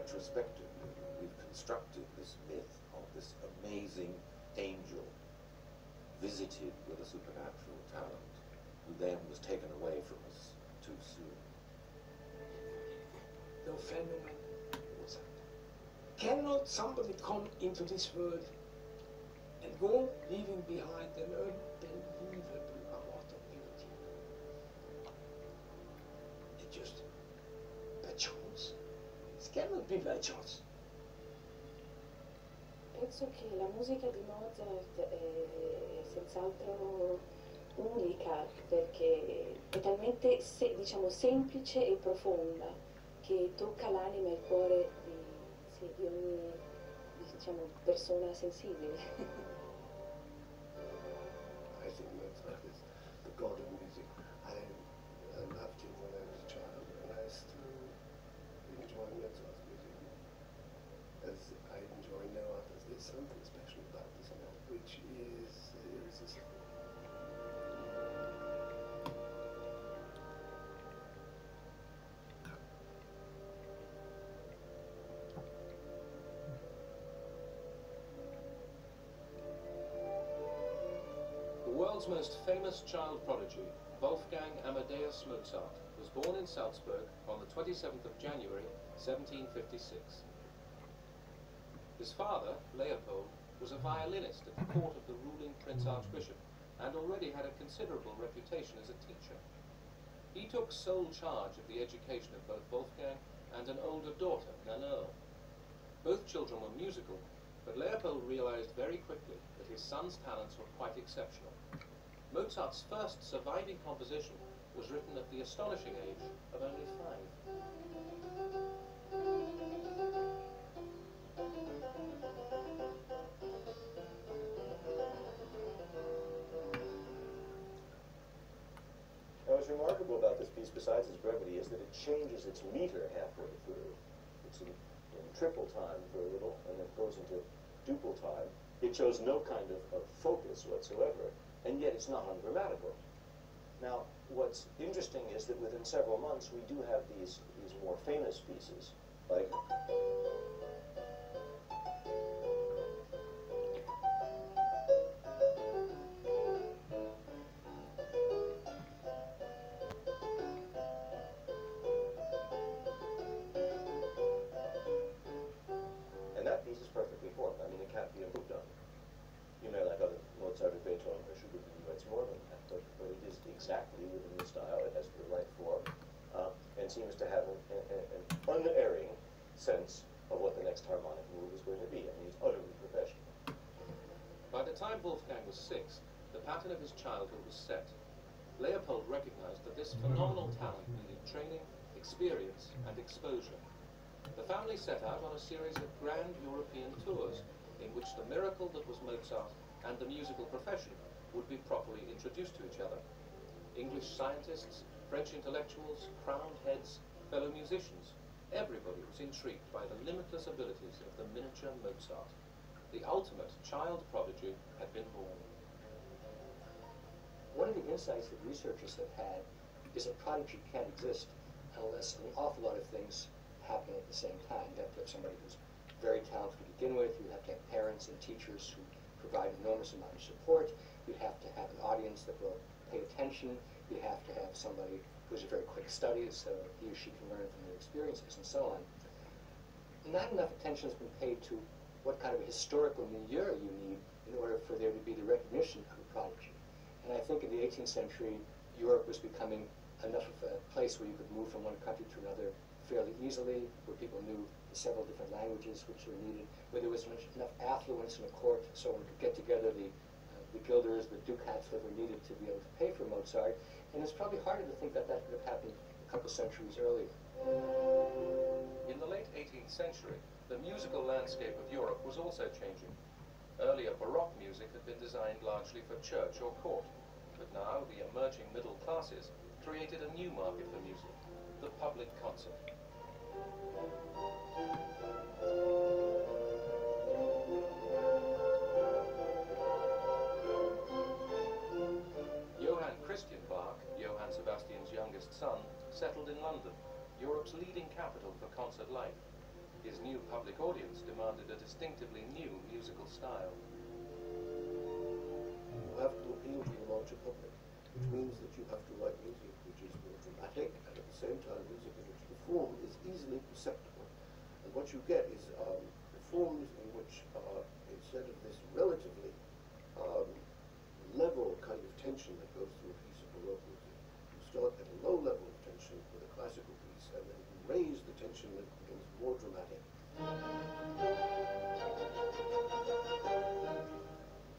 retrospectively, we've constructed this myth of this amazing angel visited with a supernatural talent, who then was taken away from us too soon. The phenomenon was that. Cannot somebody come into this world and go leaving behind an unbelievable amount of beauty? It's just by chance. It cannot be by chance. Penso che la musica di Mozart è senz'altro unica perché è talmente diciamo semplice e profonda che tocca l'anima e il cuore di ogni diciamo, persona sensibile. I think Mozart is the god of music. I loved him when I was a child, and I still enjoy Mozart's music as I enjoy no others. There's something special about this man, which is irresistible. The world's most famous child prodigy, Wolfgang Amadeus Mozart, was born in Salzburg on the 27th of January, 1756. His father, Leopold, was a violinist at the court of the ruling Prince Archbishop and already had a considerable reputation as a teacher. He took sole charge of the education of both Wolfgang and an older daughter, Nannerl. Both children were musical, but Leopold realized very quickly that his son's talents were quite exceptional. Mozart's first surviving composition was written at the astonishing age of only 5. Now, what's remarkable about this piece, besides its brevity, is that it changes its meter halfway through. It's in triple time for a little, and then goes into duple time. It shows no kind of focus whatsoever, and yet it's not ungrammatical. Now, what's interesting is that within several months, we do have these more famous pieces, like exactly within the style. It has the right form, and seems to have an unerring sense of what the next harmonic move is going to be. I mean, he's utterly professional. By the time Wolfgang was 6, the pattern of his childhood was set. Leopold recognized that this phenomenal talent needed training, experience, and exposure. The family set out on a series of grand European tours in which the miracle that was Mozart and the musical profession would be properly introduced to each other. English scientists, French intellectuals, crowned heads, fellow musicians, everybody was intrigued by the limitless abilities of the miniature Mozart. The ultimate child prodigy had been born. One of the insights that researchers have had is that prodigy can't exist unless an awful lot of things happen at the same time. You have to have somebody who's very talented to begin with. You have to have parents and teachers who provide an enormous amount of support. You have to have an audience that will pay attention. You have to have somebody who's a very quick study, so he or she can learn from their experiences and so on. Not enough attention has been paid to what kind of a historical milieu you need in order for there to be the recognition of a prodigy. And I think in the 18th century, Europe was becoming enough of a place where you could move from one country to another fairly easily, where people knew the several different languages which were needed, where there was enough affluence in the court so one could get together the guilders, the ducats that were needed to be able to pay for Mozart. And it's probably harder to think that that could have happened a couple centuries earlier. In the late 18th century, the musical landscape of Europe was also changing. Earlier Baroque music had been designed largely for church or court, but now the emerging middle classes created a new market for music, the public concert. Johann Sebastian's youngest son, settled in London, Europe's leading capital for concert life. His new public audience demanded a distinctively new musical style. You have to appeal to the larger public, which means that you have to write music which is more dramatic, and at the same time music in which the form is easily perceptible. And what you get is forms in which, instead of this relatively level kind of tension that goes through a piece of Baroque music, you start at a low level of tension with a classical piece, and then you raise the tension that becomes more dramatic.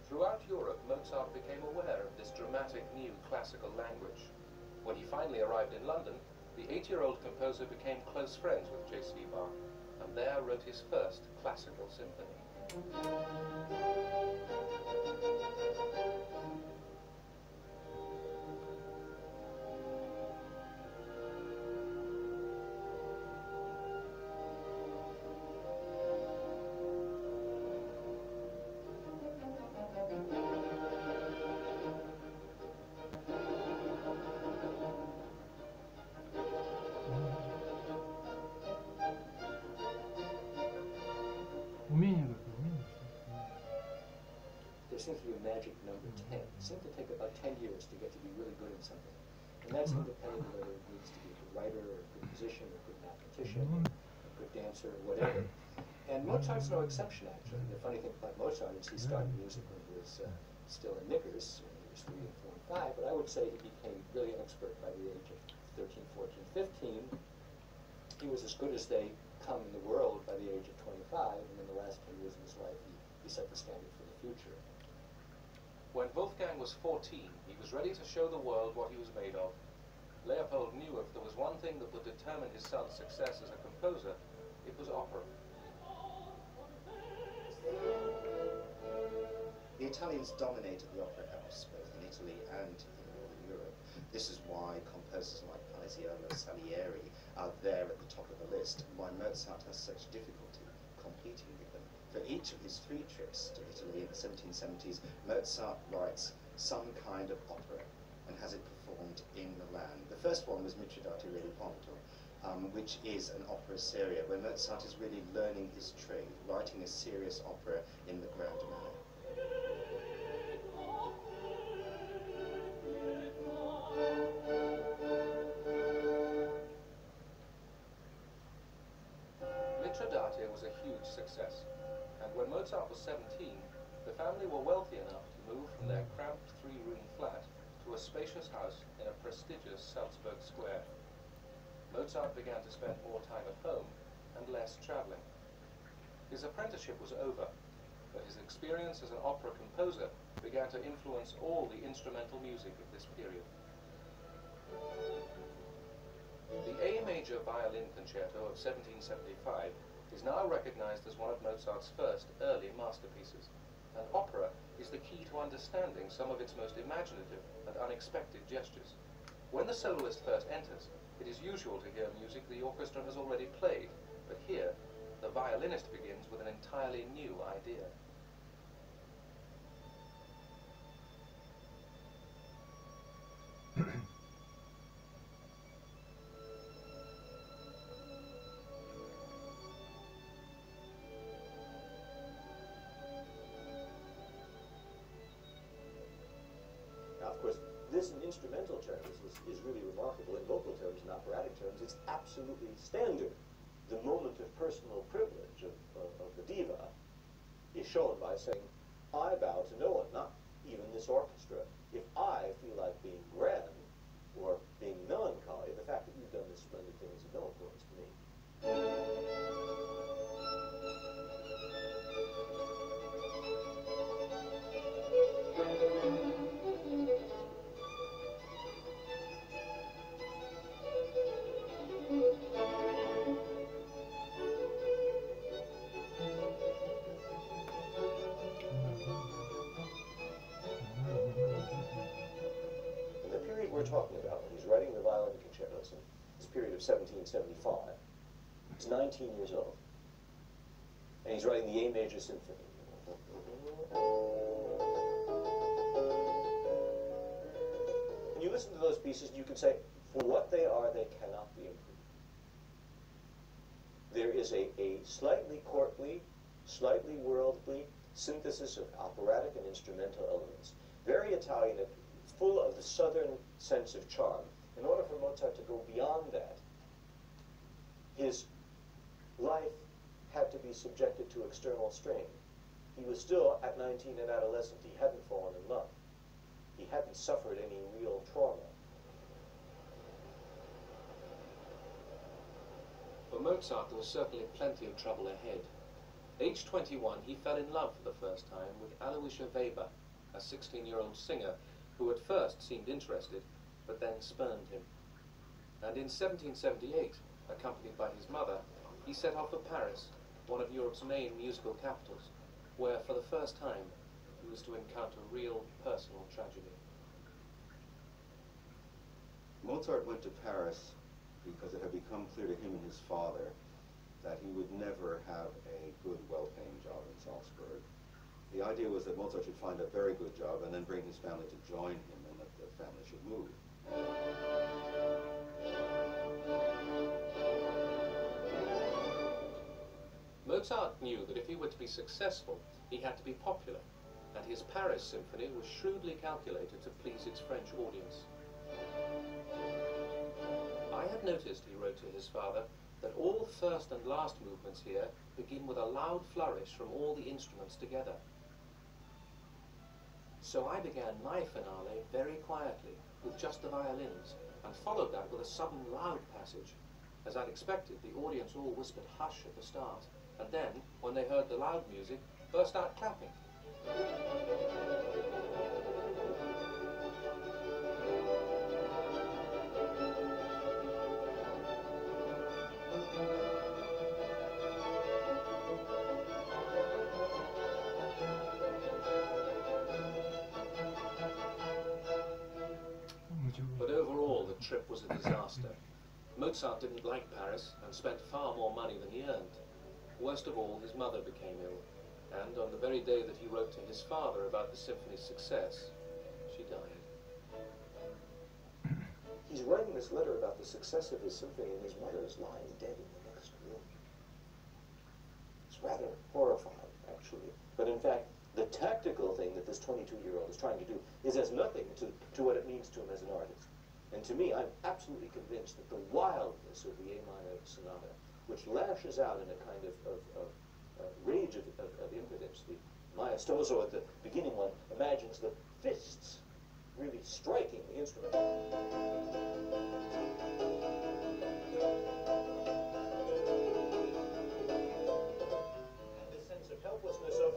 Throughout Europe, Mozart became aware of this dramatic new classical language. When he finally arrived in London, the 8-year-old composer became close friends with J.C. Bach, and there wrote his first classical symphony. There seems to be a magic number 10. It seems to take about 10 years to get to be really good at something. And that's independent of whether it needs to be a good writer, or a good musician, or a good mathematician, or a good dancer, or whatever. And Mozart's no exception, actually. The funny thing about Mozart is he started music when he was still in knickers, when he was 3 and 4 and 5, but I would say he became really expert by the age of 13, 14, 15. He was as good as they come in the world by the age of 25, and in the last 10 years of his life, he set the standard for the future. When Wolfgang was 14, he was ready to show the world what he was made of. Leopold knew if there was one thing that would determine his son's success as a composer, it was opera. The Italians dominated the opera house, both in Italy and in Northern Europe. This is why composers like Paisiello, Salieri are there at the top of the list, and why Mozart has such difficulty competing with them. For each of his 3 trips to Italy in the 1770s, Mozart writes some kind of opera and has it performed in Milan. The first one was Mitridate Ponto, which is an opera seria, where Mozart is really learning his trade, writing a serious opera in the grand manner. Mitridate was a huge success, and when Mozart was 17, the family were wealthy enough to move from their cramped 3-room flat to a spacious house in a prestigious Salzburg square. Mozart began to spend more time at home and less traveling. His apprenticeship was over, but his experience as an opera composer began to influence all the instrumental music of this period. The A major violin concerto of 1775 is now recognized as one of Mozart's first early masterpieces, and opera is the key to understanding some of its most imaginative and unexpected gestures. When the soloist first enters, it is usual to hear music the orchestra has already played, but here, the violinist begins with an entirely new idea. Now, of course, this in instrumental terms is really remarkable. In vocal terms and operatic terms, it's absolutely standard. The moment of personal privilege of the diva is shown by saying, I bow to no one, not even this orchestra. If I feel like being grand or being melancholy, the fact that you've done this splendid thing is of no importance to me. We're talking about when he's writing the violin concertos in this period of 1775. He's 19 years old, and he's writing the A major symphony. And you listen to those pieces, and you can say, for what they are, they cannot be improved. there is a slightly courtly, slightly worldly synthesis of operatic and instrumental elements. Very Italian, full of the southern sense of charm. In order for Mozart to go beyond that, his life had to be subjected to external strain. He was still, at 19, an adolescent. He hadn't fallen in love. He hadn't suffered any real trauma. For Mozart, there was certainly plenty of trouble ahead. Aged 21, he fell in love for the first time with Aloysia Weber, a 16-year-old singer who at first seemed interested, but then spurned him. And in 1778, accompanied by his mother, he set off for Paris, one of Europe's main musical capitals, where for the first time he was to encounter real personal tragedy. Mozart went to Paris because it had become clear to him and his father that he would never have a good, well-paying job in Salzburg. The idea was that Mozart should find a very good job and then bring his family to join him, and that the family should move. Mozart knew that if he were to be successful, he had to be popular, and his Paris symphony was shrewdly calculated to please its French audience. I had noticed, he wrote to his father, that all first and last movements here begin with a loud flourish from all the instruments together. So I began my finale very quietly, with just the violins, and followed that with a sudden loud passage. As I'd expected, the audience all whispered hush at the start, and then, when they heard the loud music, burst out clapping. But overall, the trip was a disaster. Mozart didn't like Paris and spent far more money than he earned. Worst of all, his mother became ill, and on the very day that he wrote to his father about the symphony's success, she died. He's writing this letter about the success of his symphony, and his mother is lying dead in the next room. It's rather horrifying, actually. But in fact, the tactical thing that this 22-year-old is trying to do has nothing to what it means to him as an artist. And to me, I'm absolutely convinced that the wildness of the A minor sonata, which lashes out in a kind of rage of impotence, the maestoso at the beginning one imagines the fists really striking the instrument. And the sense of helplessness of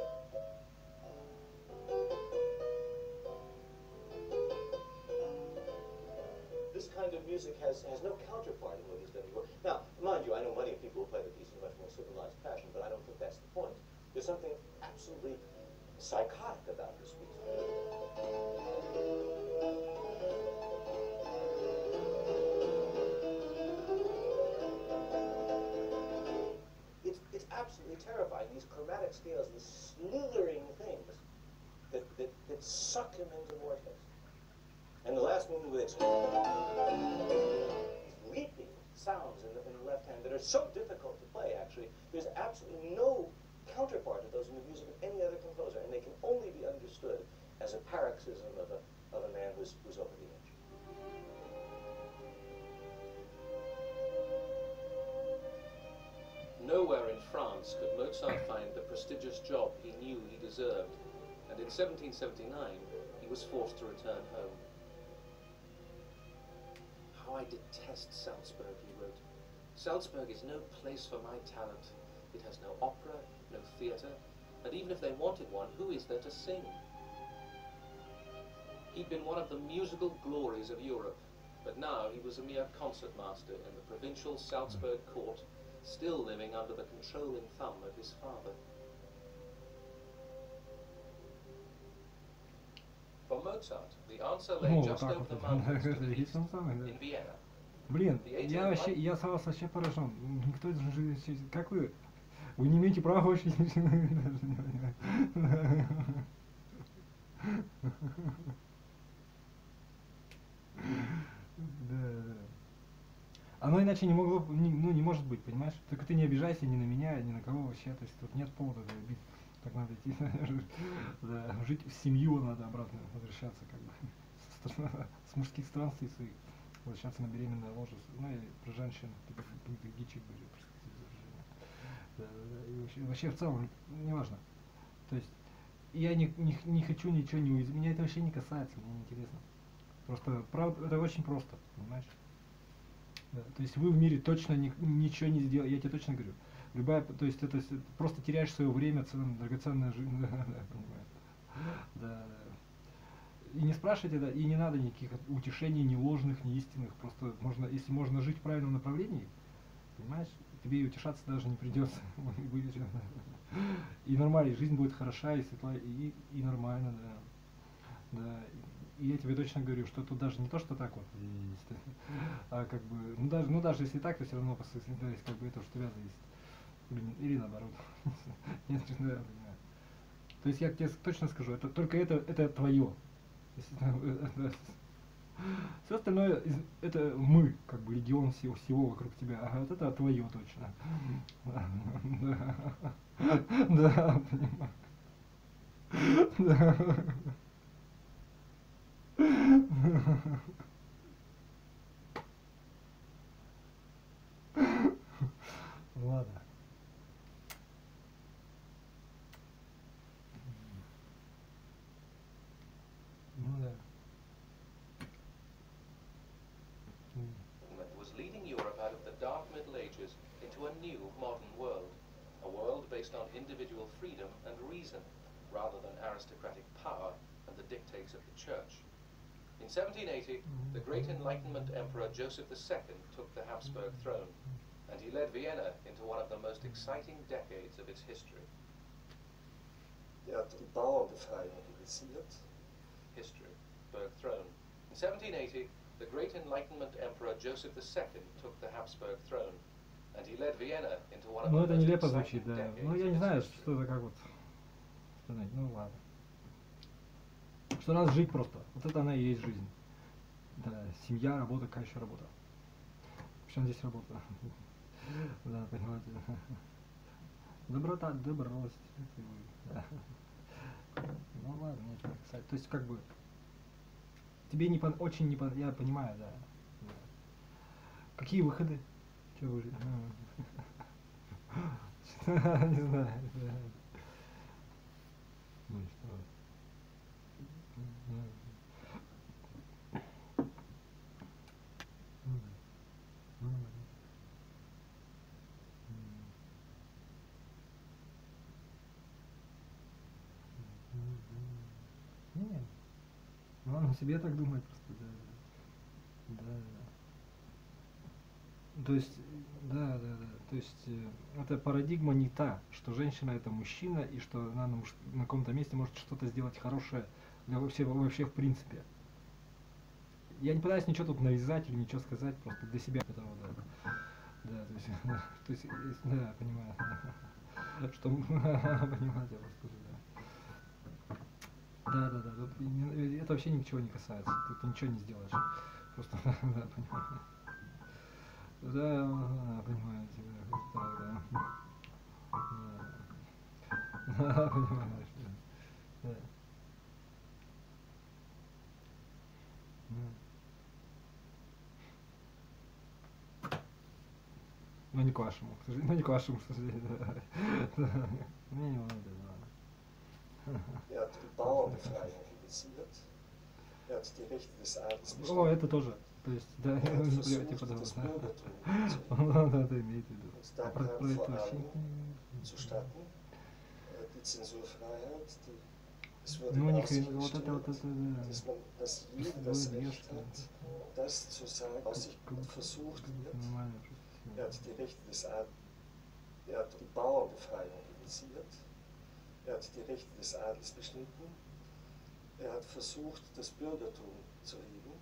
this kind of music has no counterpart in what he's done before. Now, mind you, I know many people who play the piece in much more civilized fashion, but I don't think that's the point. There's something absolutely psychotic about this piece. It's absolutely terrifying, these chromatic scales, these slithering things that suck him into vortex. And the last movement with its leaping sounds in the left hand that are so difficult to play, actually. There's absolutely no counterpart to those in the music of any other composer, and they can only be understood as a paroxysm of a man who's over the edge. Nowhere in France could Mozart find the prestigious job he knew he deserved, and in 1779 he was forced to return home. How I detest Salzburg, he wrote. Salzburg is no place for my talent. It has no opera, no theatre, and even if they wanted one, who is there to sing? He'd been one of the musical glories of Europe, but now he was a mere concertmaster in the provincial Salzburg court, still living under the controlling thumb of his father. For Mozart, the answer lay just over the mountains to the east, in Vienna. Блин, я вообще поражен. Никто же, как вы не имеете права вообще. Да. А оно иначе не могло, ну не может быть, понимаешь? Только ты не обижайся ни на меня, ни на кого вообще, то есть тут нет повода для обид. Так надо идти, да, жить в семью надо обратно возвращаться, как бы, с мужских странствий своих, возвращаться на беременное ложе, ну и про женщин, типа гичик были, да, и вообще в целом, неважно. То есть я не хочу ничего не уязвить, меня это вообще не касается, мне не интересно. Просто, правда, это очень просто, понимаешь? Да, то есть вы в мире точно ничего не сделаете, я тебе точно говорю. Любая, то есть это просто теряешь свое время, драгоценная жизнь, понимаешь? Да. И не спрашивайте, да, и не надо никаких утешений, ни ложных, ни истинных, просто можно, если можно жить в правильном направлении, понимаешь, тебе и утешаться даже не придется. И нормально, и жизнь будет хороша, и светлая, и нормально, да. Да. И я тебе точно говорю, что тут даже не то, что так вот, а как бы, ну даже если так, то все равно, то есть, как бы это уж от тебя зависит. Или наоборот. Нет, я понимаю. То есть я тебе точно скажу, это только это твое. Все остальное это мы, как бы легион всего вокруг тебя. А вот это твое точно. Да, понимаю. Да. Ладно. Ну да. Was leading Europe out of the dark Middle Ages into a new modern world, a world based on individual freedom and reason, rather than aristocratic power and the dictates of the church. In 1780, the great Enlightenment Emperor Joseph II took the Habsburg throne, and he led Vienna into one of the most exciting decades of its history. Die Bauernbefreiung initiiert. History, Berg throne. In 1780, the great Enlightenment Emperor Joseph II took the Habsburg throne, and he led Vienna into one of the Ну это most нелепо exciting звучит, да. decades Ну of я не its знаю, history. что это как вот. Ну ладно. Что надо жить просто. Вот это она и есть жизнь. Да, семья, работа, какая еще работа. Причем здесь работа? Да, понимаете. Доброта, добрость. Да. Ну ладно, нет, кстати, то есть как бы тебе очень не я понимаю, да. Да. Какие выходы? Че вы? Не знаю. Да. Ну и что? Нет. Ну он о себе так думает просто, да. Да. То есть, да. То есть эта парадигма не та, что женщина это мужчина и что она на каком-то месте может что-то сделать хорошее для вообще в принципе. Я не пытаюсь ничего тут навязать или ничего сказать, просто для себя этого, да. Да, то есть, да, понимаю. Что, понимаете, господи, да. Да, это вообще ничего не касается, ты ничего не сделаешь. Просто, да, понимаю. Да, понимаю тебя, да. Да, понимаешь, да. Но не к вашему, к сожалению, да. Мне не надо, да. Die Bauernbefreiung initiiert. Hat die Rechte des Adels О, beschlossen. это тоже. То есть, да, типа, да. Да, это имеет в виду. Da kam vor allem zustatten die Zensurfreiheit, es wurde Ну, не ausgestellt, вот это, да. dass jeder das Recht hat, das zu sagen, was sich versucht wird. Er hat die Rechte des Adels, er hat die Bauernbefreiung initiiert, er hat die Rechte des Adels beschnitten, er hat versucht, das Bürgertum zu heben,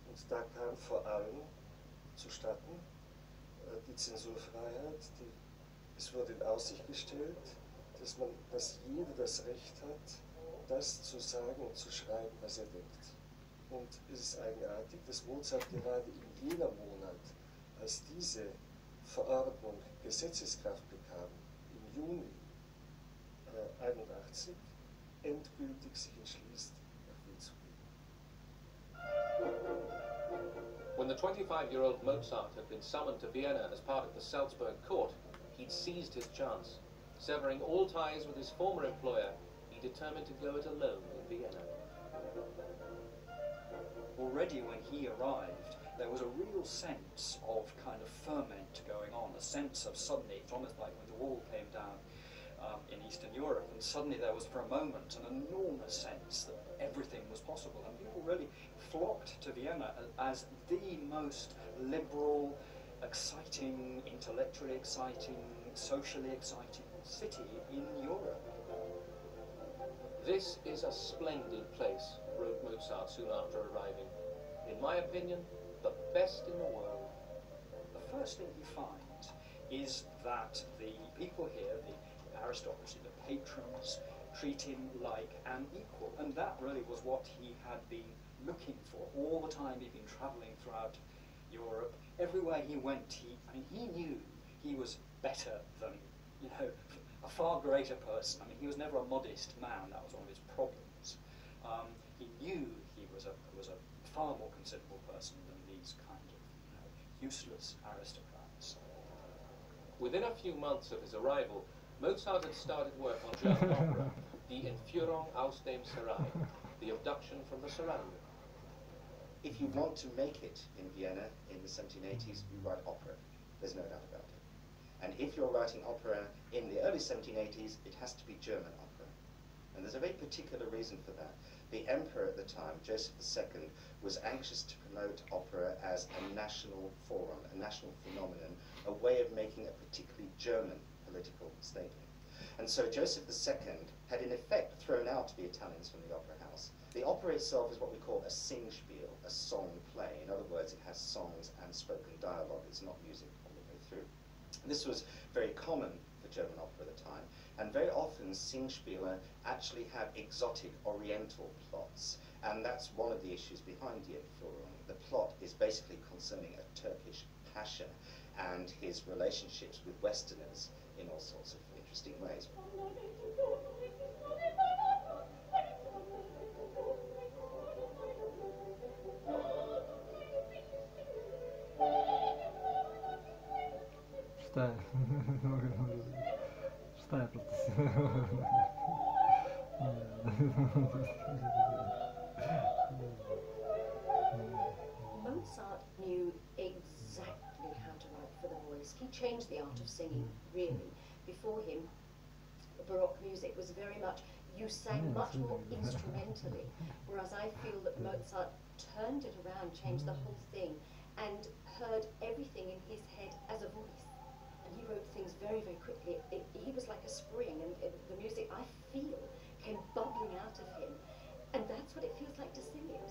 und da kam vor allem zustatten die Zensurfreiheit, es wurde in Aussicht gestellt, dass jeder das Recht hat, das zu sagen und zu schreiben, was er denkt. Und es ist eigenartig, dass Mozart gerade in jener Monat, als diese Verordnung Gesetzeskraft bekam, im Juni 1981, endgültig sich entschließt, nach Wien zu gehen. When the 25-year-old Mozart had been summoned to Vienna as part of the Salzburg court, he'd seized his chance. Severing all ties with his former employer, he determined to go it alone in Vienna. Already when he arrived, there was a real sense of kind of ferment going on, a sense of suddenly, it's almost like when the wall came down in Eastern Europe, and suddenly there was for a moment an enormous sense that everything was possible, and people really flocked to Vienna as the most liberal, exciting, intellectually exciting, socially exciting city in Europe. This is a splendid place, wrote Mozart soon after arriving. In my opinion, the best in the world. The first thing he finds is that the people here, the aristocracy, the patrons, treat him like an equal, and that really was what he had been looking for all the time he'd been travelling throughout Europe. Everywhere he went, he knew he was better than, a far greater person. I mean, he was never a modest man. That was one of his problems. He knew he was a far more considerable person than these kind of useless aristocrats. Within a few months of his arrival, Mozart had started work on German opera, Die Entführung aus dem Serail, the abduction from the Seraglio. If you want to make it in Vienna in the 1780s, you write opera. There's no doubt about it. And if you're writing opera in the early 1780s, it has to be German opera. And there's a very particular reason for that. The emperor at the time, Joseph II, was anxious to promote opera as a national forum, a national phenomenon, a way of making a particularly German political statement. And so Joseph II had in effect thrown out the Italians from the opera house. The opera itself is what we call a singspiel, a song play. In other words, it has songs and spoken dialogue. It's not music all the way through. This was very common for German opera at the time, and very often singspiele actually have exotic oriental plots, and that's one of the issues behind Die Entführung. The plot is basically concerning a Turkish pasha and his relationships with Westerners in all sorts of interesting ways. Mozart knew exactly how to write for the voice. He changed the art of singing, really. Before him, Baroque music was very much, you sang much more instrumentally, whereas I feel that Mozart turned it around, changed the whole thing, and heard everything in his head as a voice. And he wrote things very, very quickly. He was like a spring, and the music, I feel, came bubbling out of him. And that's what it feels like to sing it.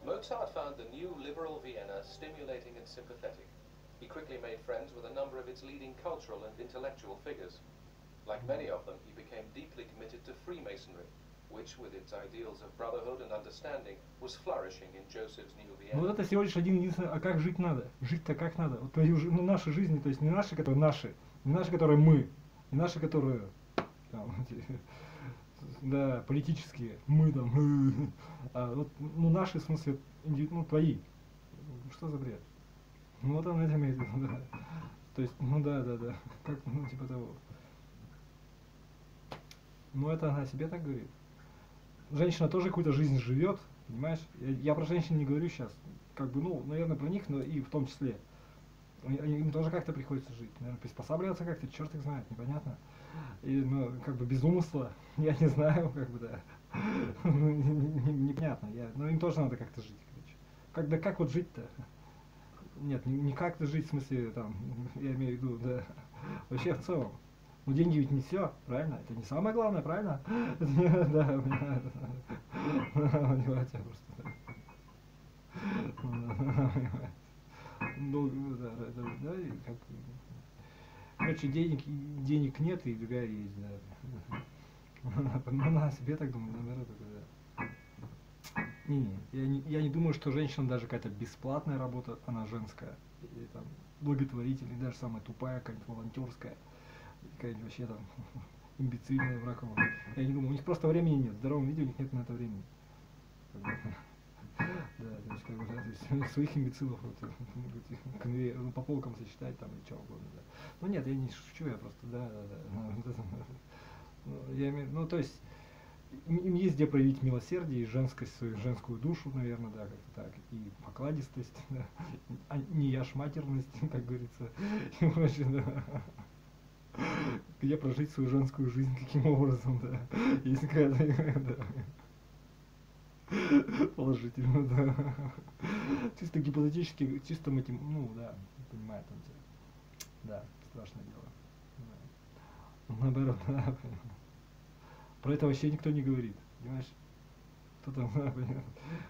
Mozart found the new liberal Vienna stimulating and sympathetic. He quickly made friends with a number of its leading cultural and intellectual figures. Like many of them, he became deeply committed to Freemasonry, which, with its ideals of brotherhood and understanding, was flourishing in Joseph's new Vienna. Вот это всего лишь один единственный, а как жить надо? Жить-то как надо? Вот твою, наши жизни, то есть не наши, которые наши, не наши, которые мы, не наши, которые там, да, политические, мы там, а вот, наши, в смысле, твои. Что за бред? Вот он это имеет в виду, да. То есть, да, как, типа того. Это она себе так говорит. Женщина тоже какую-то жизнь живет, понимаешь? Я про женщин не говорю сейчас. Как бы, наверное, про них, но и в том числе. Им тоже как-то приходится жить. Наверное, приспосабливаться как-то, черт их знает, непонятно. И, как бы без умысла, я не знаю, как бы, да. Непонятно. Но им тоже надо как-то жить, короче. Да как вот жить-то? Нет, не как-то жить, в смысле, там, я имею в виду, да, вообще в целом. Деньги ведь не все, правильно? Это не самое главное, правильно? Да, понимаете, просто. Да, и как... короче, денег нет, и другая есть, да. Ну, на себе так думаю, наверное, да. Я не думаю, что женщина даже какая-то бесплатная работа, она женская, или там благотворительная, даже самая тупая, какая-нибудь волонтерская, какая-нибудь вообще там имбецильная, враковая. Я не думаю, у них просто времени нет, в здоровом виде у них нет на это времени. Да, то есть, как бы, да, то есть своих имбецилов вот, по полкам сочетать там и что угодно, да. Ну нет, я не шучу, я просто, да. Ну, то есть, им есть где проявить милосердие и женскость, свою женскую душу, наверное, да, как-то так, и покладистость, да, а не яшматерность, как говорится, и вообще, да. Где прожить свою женскую жизнь, каким образом, да, если какая-то, да. Положительно, да. Чисто гипотетически, чисто ну да, понимаю там тебя. Да, страшное дело. Да. Наоборот, да. Про это вообще никто не говорит, понимаешь? Кто там, да,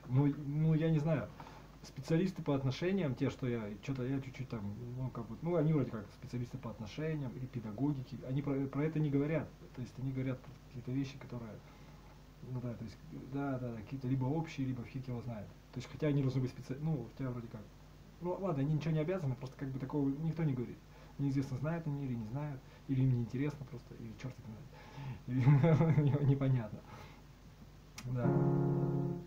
ну я не знаю. Специалисты по отношениям, те, что я чуть-чуть там, ну как бы, ну они вроде как специалисты по отношениям или педагогики, они про это не говорят. То есть они говорят про какие-то вещи, которые, ну да, то есть, да, какие-то либо общие, либо фиг его знает. То есть, хотя они должны быть специалисты, ну, хотя вроде как. Ну ладно, они ничего не обязаны, просто как бы такого никто не говорит. Неизвестно, знают они или не знают, или им не интересно просто, или черт их знает, или непонятно. Да.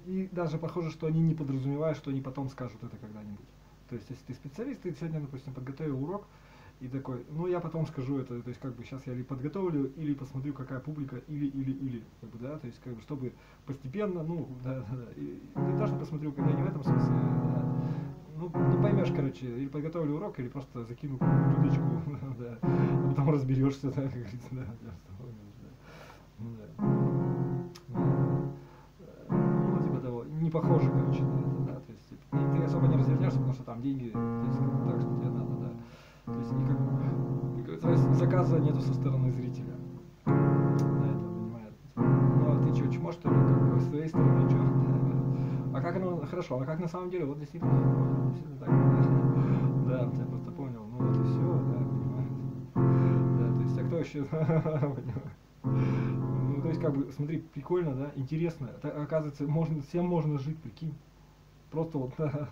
И даже похоже, что они не подразумевают, что они потом скажут это когда-нибудь. То есть, если ты специалист, ты сегодня, допустим, подготовил урок, и такой, ну я потом скажу это, то есть как бы сейчас я или подготовлю, или посмотрю, какая публика, или, как бы, да, то есть как бы, чтобы постепенно, ну, да, и не то, что посмотрю, когда не в этом смысле, да, ну поймешь, короче, или подготовлю урок, или просто закину удочку, да, а потом разберешься, да, как говорится, да, ну, типа того, не похоже, короче, на это, да, то есть, ты особо не развернешься, потому что там деньги, то есть, так, что тебе надо, да. То есть никак, то есть заказа нету со стороны зрителя. На это, понимаешь? Ну а ты что, чмо что ли, как бы, с твоей стороны, что? А как оно, хорошо, а как на самом деле, вот действительно так, да, я просто понял, ну вот и все, да, понимаешь? Да, то есть, а кто еще, ну, то есть, как бы, смотри, прикольно, да, интересно, это, оказывается, всем можно жить, прикинь, просто вот, да,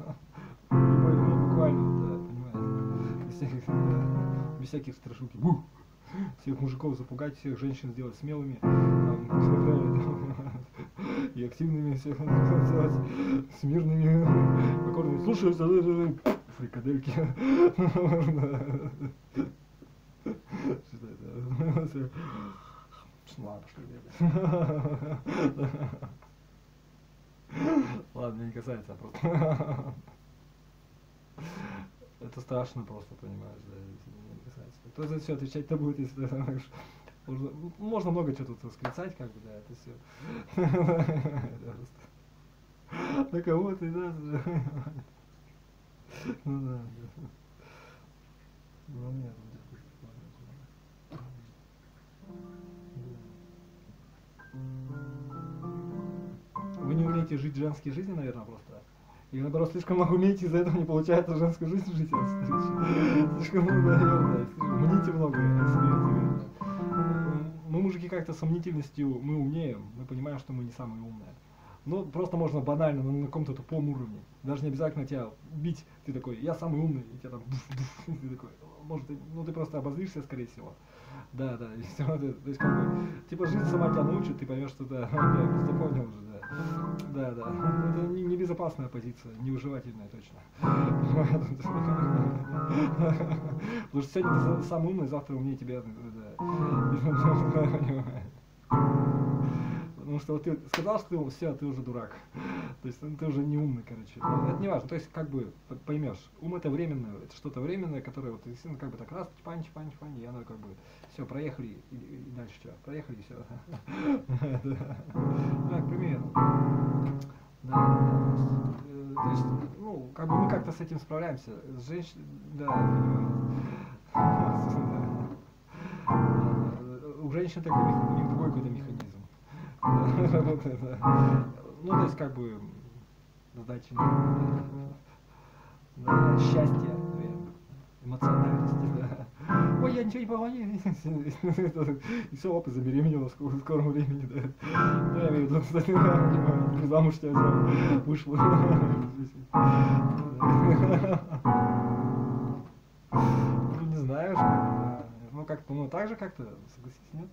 ну, буквально, да, без всяких страшилки. Всех мужиков запугать, всех женщин сделать смелыми, и активными, всех сделать смирными, покорными. Слушай, фрикадельки. Ладно, ладно, меня не касается, а просто. Это страшно просто, понимаешь, да, если не касается. Кто за все отвечать-то будет, если ты можно много чего тут восклицать, как бы, да, это все. На кого ты, да? Ну да. Ну нет, вы не умеете жить женские жизни, наверное, просто. И наоборот, слишком много умеете, из-за этого не получается женскую жизнь жить. Слишком много, наверное, мните много. Мы, мужики, как-то сомнительностью, мы умнеем, мы понимаем, что мы не самые умные. Ну, просто можно банально, на каком-то тупом уровне. Даже не обязательно тебя бить, ты такой, я самый умный, и тебя там, ты такой, может, ну ты просто обозлишься, скорее всего. Да, и все, то есть как бы, типа жизнь сама тебя научит, ты поймешь, что да, просто понял уже, да. Да, это небезопасная позиция, неуживательная точно. Потому что сегодня ты самый умный, завтра умнее тебя, да. Потому что вот ты сказал, что все, ты уже дурак. То есть ты уже не умный, короче. Но это не важно. То есть как бы поймешь. Ум это временное, это что-то временное, которое вот действительно как бы так раз, чпань, и оно как бы все, проехали, и дальше что? Проехали, и все. Так, примерно. Да. То есть, ну, как бы мы как-то с этим справляемся. С женщиной, да, у женщин такой, у них другой какой-то механизм. Ну, то есть, как бы, сдачи, счастье, наверное, эмоциональности, да. Ой, я ничего не помогу. И все, оп, и забеременела в скором времени, да. Ну, я имею в виду, кстати, не замуж тебя взял, вышла. Ну, не знаю, ну, как-то, ну, так же как-то, согласись, нет?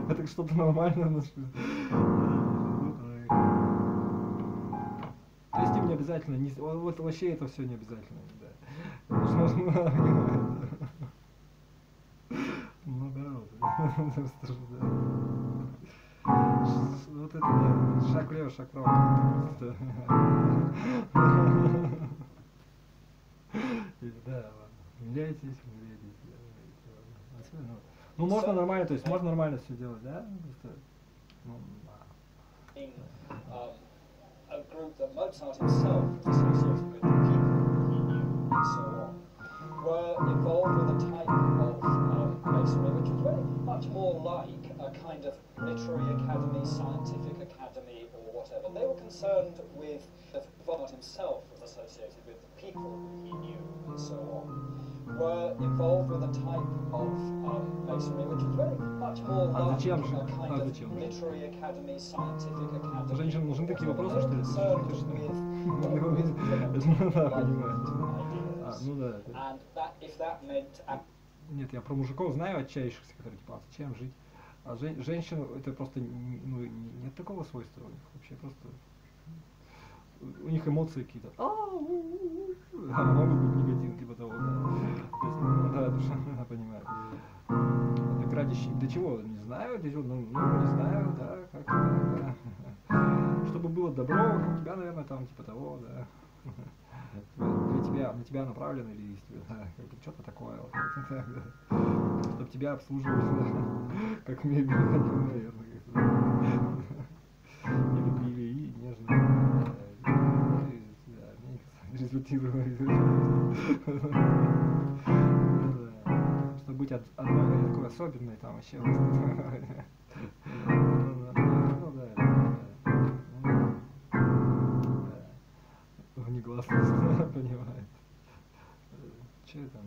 Это что-то нормальное. То есть им не обязательно, вот вообще это все не обязательно, да. Наоборот. Вот это, да, шаг влево, шаг вправо. Да, ладно. Меняйтесь. Ну, можно нормально, то есть можно нормально все делать, да? A group that Mozart himself associated with the people he knew and so on, were involved with a type of masonry which was very much more like a kind of literary academy, scientific academy, or whatever. They were concerned with Mozart himself was associated with the people he knew and so on, were involved with a type of masonry which was very much more like a kind of literary academy, scientific academy. Женщинам нужны такие вопросы, что ли? Ну да. Нет, я про мужиков знаю отчаявшихся, которые типа, а зачем жить? А женщин это просто, ну, нет такого свойства у них вообще, просто у них эмоции какие-то. А могут быть негативные, типа того, да. То есть, ну да, душа понимает. Так ради для чего? Не знаю, для чего, ну не знаю, да, как да. Чтобы было добро вокруг тебя, наверное, там, типа того, да. Для тебя, на тебя направлено или да, что-то такое, вот, да. Чтобы тебя обслуживали, да, как мебель, наверное, и любили, и нежно, да, результировали, чтобы быть одной такой особенной, там вообще, ну да. Внегласность, понимает. Че там?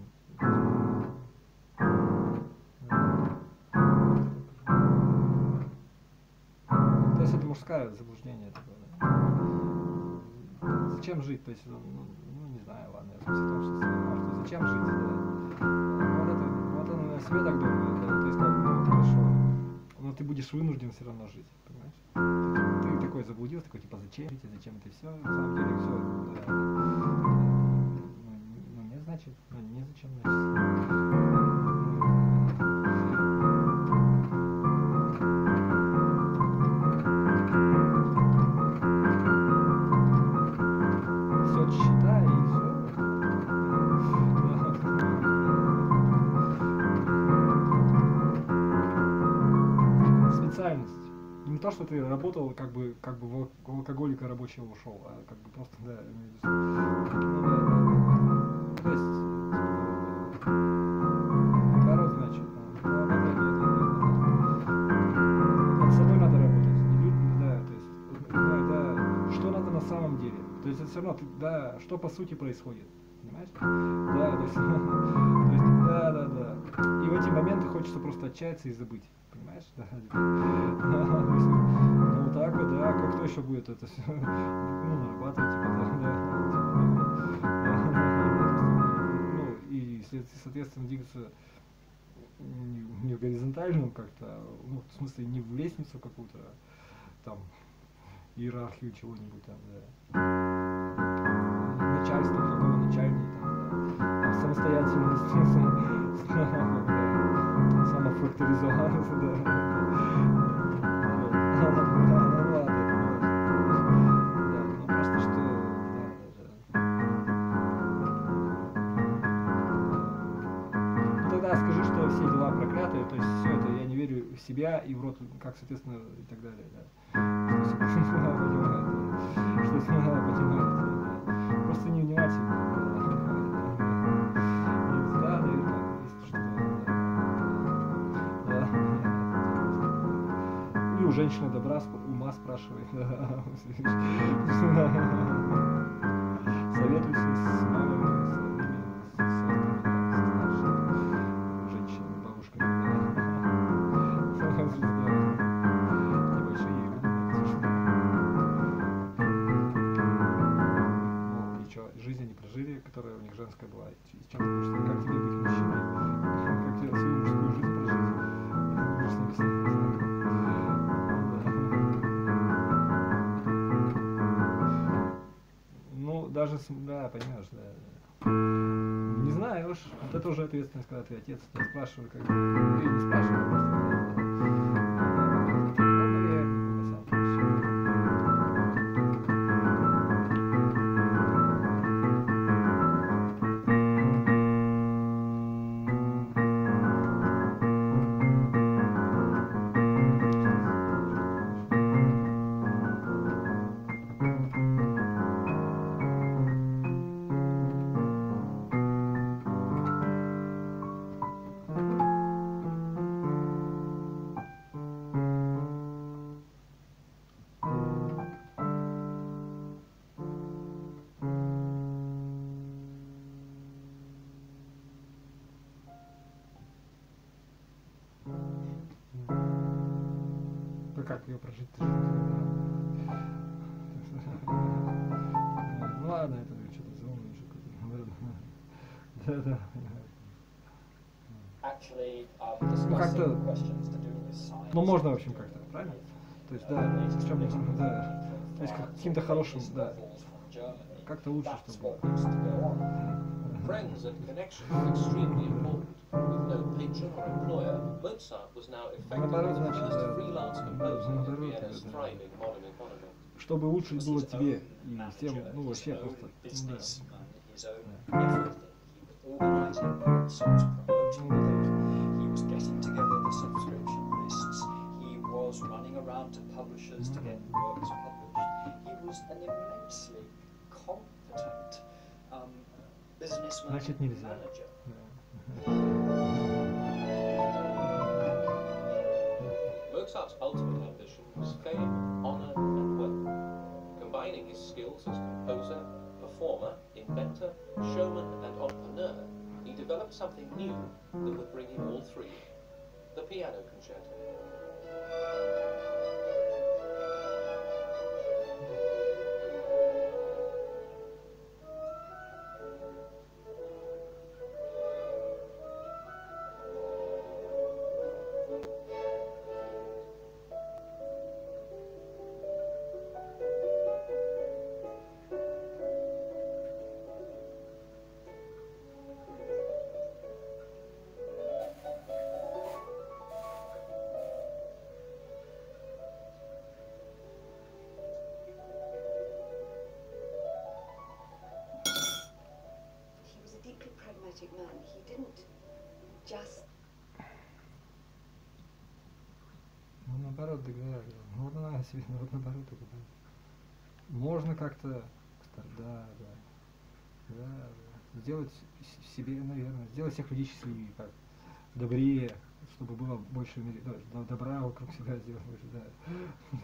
То есть это мужское заблуждение такое, да? Зачем жить? То есть, ну не знаю, ладно, я в смысле того, что зачем жить, да? Вот он о себе так думает, да? То есть, ну хорошо, но ты будешь вынужден все равно жить, понимаешь? Ты такой заблудился, такой типа зачем это все, на самом деле все, да. Ну не значит, ну не зачем, значит. Все считай и все. Специальность. Не то, что ты работал как бы в алкоголика рабочего ушел, а как бы просто, да, то есть, наоборот, значит, над собой надо работать, да, то есть, да, что надо на самом деле, то есть это все равно, да, что по сути происходит, понимаешь, да, то есть, да, и в эти моменты хочется просто отчаяться и забыть. Понимаешь? Да. Ну вот так вот, да, кто еще будет это все нарабатывать, типа, да. Ну, и соответственно двигаться не в горизонтальном как-то, ну, в смысле не в лестницу какую-то, там, иерархию чего-нибудь там, да. Начальство, какого начальника, там, да. Самостоятельность, самофакторизоваться, да. Ну ладно, да, ну просто что, да. Ну тогда скажи, что все дела проклятые, то есть все это, я не верю в себя и в рот, как, соответственно, и так далее, да. Что все понимает, просто невнимательно. Да, наверное, есть что-то. И у женщины добра ума спрашивает. Советуйся с мамой, с родными, с сестрами, которая у них женская была. Сейчас мужская, как тебе быть мужчиной, как тебе свою мужскую жизнь прожить. Это будешь написать. Ну, даже, да, понимаешь, да. Не знаю уж, вот это уже ответственность, когда твой отец тебя спрашивает, как бы, ты не спрашиваешь, просто. Как ее прожить? Ну ладно, это что-то заумное уже. Да. Ну как-то, ну можно в общем как-то, правильно? То есть да, причем да, то есть каким-то хорошим, да, как-то лучше, чтобы. Friends and connections were extremely important. With no patron or employer, Mozart was now effectively the first freelance composer in Vienna's thriving modern economy. Чтобы лучше было тебе и всем, ну вообще просто. He was getting together the subscription lists. He was running around to publishers to get the works published. He was an immensely competent businessman Значит, нельзя. manager. Mozart's ultimate ambition was fame, honor, and wealth. Combining his skills as composer, performer, inventor, showman, and entrepreneur, he developed something new that would bring him all three: the piano concerto. Man. He didn't just. Ну наоборот, договаривал. Ну вот она себе, ну вот наоборот, можно как-то, да, сделать себе, наверное, сделать всех людей счастливее, как добрее, чтобы было больше в мире, добра вокруг себя сделать больше, да.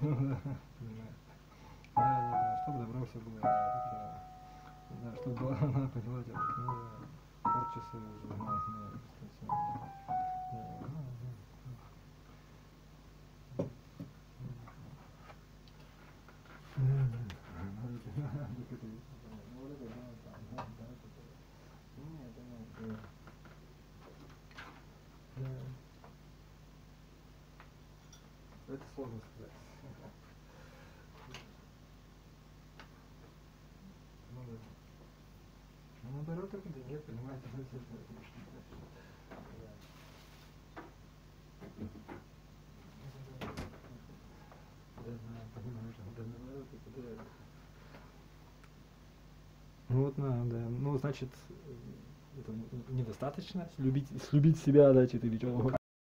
Ну да, понимаю. Да, чтобы добро все было, да, чтобы была она поняла, ну да. Порчу свою загнать, это сложно сказать. Ну, наоборот, это да нет, понимаете, да. Ну вот, да. Ну, значит, это недостаточно. Любить себя, значит, или что?